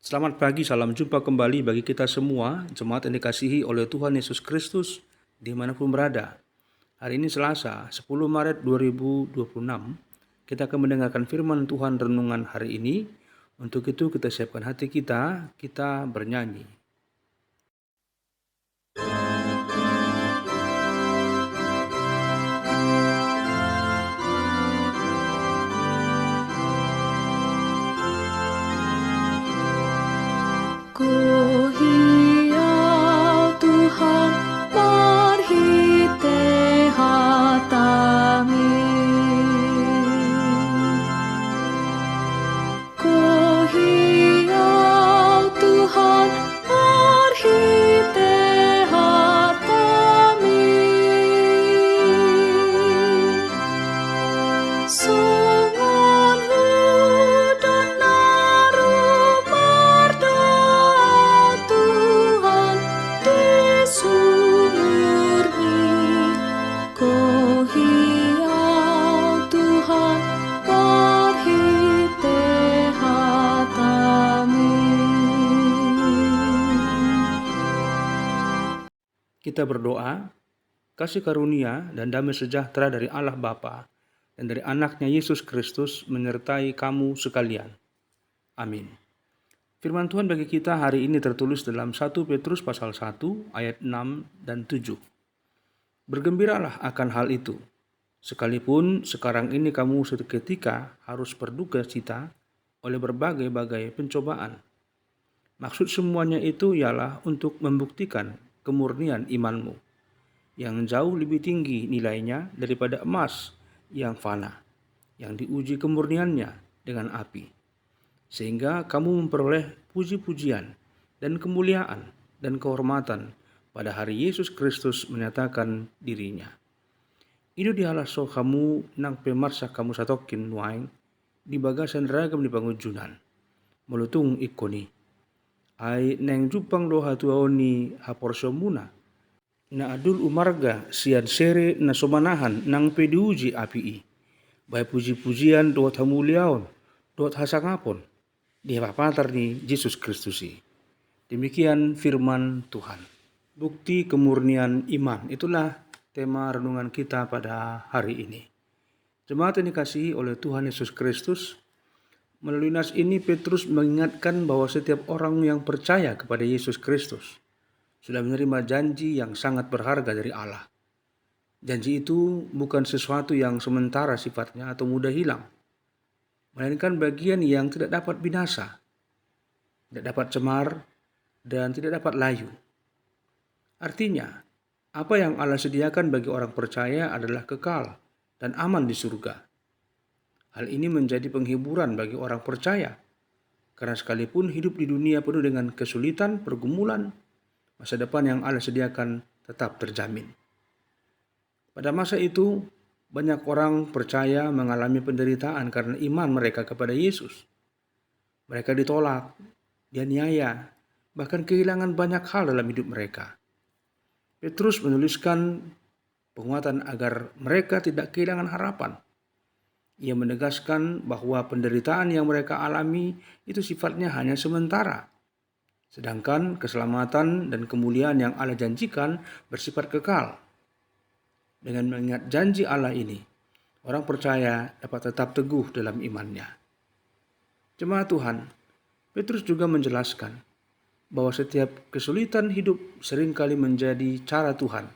Selamat pagi, salam jumpa kembali bagi kita semua, jemaat yang dikasihi oleh Tuhan Yesus Kristus, dimanapun berada. Hari ini Selasa, 10 Maret 2026, kita akan mendengarkan firman Tuhan renungan hari ini. Untuk itu kita siapkan hati kita bernyanyi. Ku hiau Tuhan marhite hatami. Ku hiau Tuhan marhite hatami. Songon hudan naru berdoa Tuhan di sumurni. Ku hiau Tuhan marhite hatami. Kita berdoa, kasih karunia dan damai sejahtera dari Allah Bapa dan dari anaknya Yesus Kristus menyertai kamu sekalian. Amin. Firman Tuhan bagi kita hari ini tertulis dalam 1 Petrus pasal 1 ayat 6 dan 7. Bergembiralah akan hal itu, sekalipun sekarang ini kamu seketika harus berduka cita oleh berbagai-bagai pencobaan. Maksud semuanya itu ialah untuk membuktikan kemurnian imanmu, yang jauh lebih tinggi nilainya daripada emas yang fana, yang diuji kemurniannya dengan api, sehingga kamu memperoleh puji-pujian dan kemuliaan dan kehormatan pada hari Yesus Kristus menyatakan dirinya. Idu dihalas kamu nang pemarsa kamu satokin nuaing di bagasan ragam di pangujunan, melutung ikoni. Ai neng jupang doha tuaoni haporsomuna, na adul umarga sian sere na somanahan nang pediuji api bai puji-pujian doat hamuliaon doat hasangapon di papatar ni Yesus Kristus. Demikian firman Tuhan. Bukti kemurnian iman, itulah tema renungan kita pada hari ini. Jemaat yang dikasihi oleh Tuhan Yesus Kristus, melalui nas ini Petrus mengingatkan bahwa setiap orang yang percaya kepada Yesus Kristus sudah menerima janji yang sangat berharga dari Allah. Janji itu bukan sesuatu yang sementara sifatnya atau mudah hilang, melainkan bagian yang tidak dapat binasa, tidak dapat cemar, dan tidak dapat layu. Artinya, apa yang Allah sediakan bagi orang percaya adalah kekal dan aman di surga. Hal ini menjadi penghiburan bagi orang percaya, karena sekalipun hidup di dunia penuh dengan kesulitan, pergumulan, masa depan yang Allah sediakan tetap terjamin. Pada masa itu, banyak orang percaya mengalami penderitaan karena iman mereka kepada Yesus. Mereka ditolak, dianiaya, bahkan kehilangan banyak hal dalam hidup mereka. Petrus menuliskan penguatan agar mereka tidak kehilangan harapan. Ia menegaskan bahwa penderitaan yang mereka alami itu sifatnya hanya sementara, sedangkan keselamatan dan kemuliaan yang Allah janjikan bersifat kekal. Dengan mengingat janji Allah ini, orang percaya dapat tetap teguh dalam imannya. Jemaat Tuhan, Petrus juga menjelaskan bahwa setiap kesulitan hidup seringkali menjadi cara Tuhan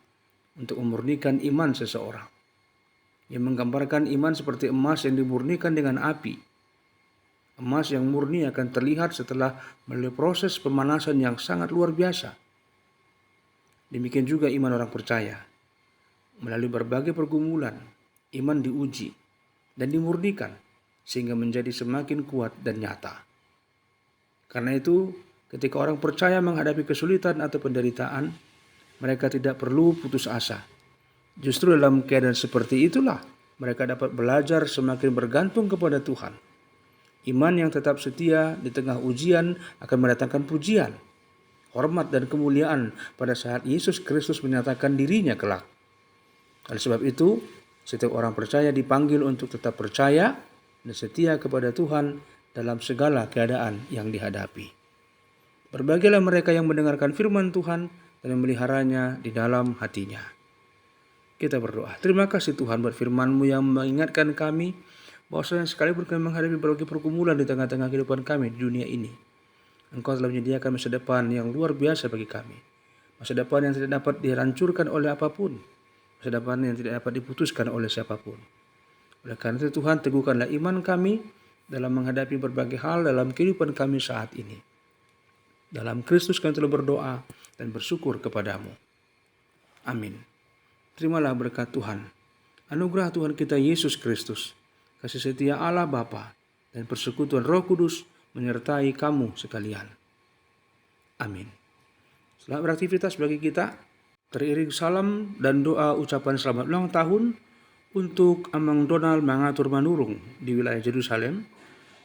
untuk memurnikan iman seseorang. Ia menggambarkan iman seperti emas yang dimurnikan dengan api. Emas yang murni akan terlihat setelah melalui proses pemanasan yang sangat luar biasa. Demikian juga iman orang percaya. Melalui berbagai pergumulan, iman diuji dan dimurnikan sehingga menjadi semakin kuat dan nyata. Karena itu, ketika orang percaya menghadapi kesulitan atau penderitaan, mereka tidak perlu putus asa. Justru dalam keadaan seperti itulah mereka dapat belajar semakin bergantung kepada Tuhan. Iman yang tetap setia di tengah ujian akan mendatangkan pujian, hormat dan kemuliaan pada saat Yesus Kristus menyatakan dirinya kelak. Oleh sebab itu, setiap orang percaya dipanggil untuk tetap percaya dan setia kepada Tuhan dalam segala keadaan yang dihadapi. Berbahagialah mereka yang mendengarkan firman Tuhan dan memeliharanya di dalam hatinya. Kita berdoa. Terima kasih Tuhan buat firman-Mu yang mengingatkan kami bahwasanya sekalipun kami menghadapi berbagai pergumulan di tengah-tengah kehidupan kami di dunia ini, Engkau telah menyediakan masa depan yang luar biasa bagi kami. Masa depan yang tidak dapat dihancurkan oleh apapun. Masa depan yang tidak dapat diputuskan oleh siapapun. Oleh karena itu Tuhan, teguhkanlah iman kami dalam menghadapi berbagai hal dalam kehidupan kami saat ini. Dalam Kristus kami telah berdoa dan bersyukur kepadamu. Amin. Terimalah berkat Tuhan. Anugerah Tuhan kita Yesus Kristus, kasih setia Allah Bapa, dan persekutuan Roh Kudus menyertai kamu sekalian. Amin. Selamat beraktivitas bagi kita. Teriring salam dan doa ucapan selamat ulang tahun untuk Amang Donald Mangatur Manurung di wilayah Yerusalem,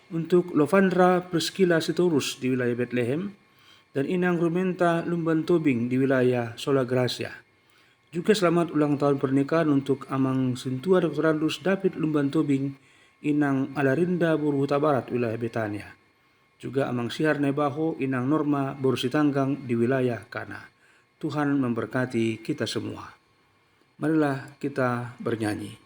untuk Lovandra Priscilla Sitorus di wilayah Bethlehem, dan Inang Rumenta Lumban Tobing di wilayah Sola Gracia. Juga selamat ulang tahun pernikahan untuk Amang Sintua Dr. Andus David Lumban Tobing, Inang Alarinda Burhuta Barat wilayah Betania. Juga Amang Sihar Nebaho, Inang Norma Borsitanggang di wilayah Kana. Tuhan memberkati kita semua. Marilah kita bernyanyi.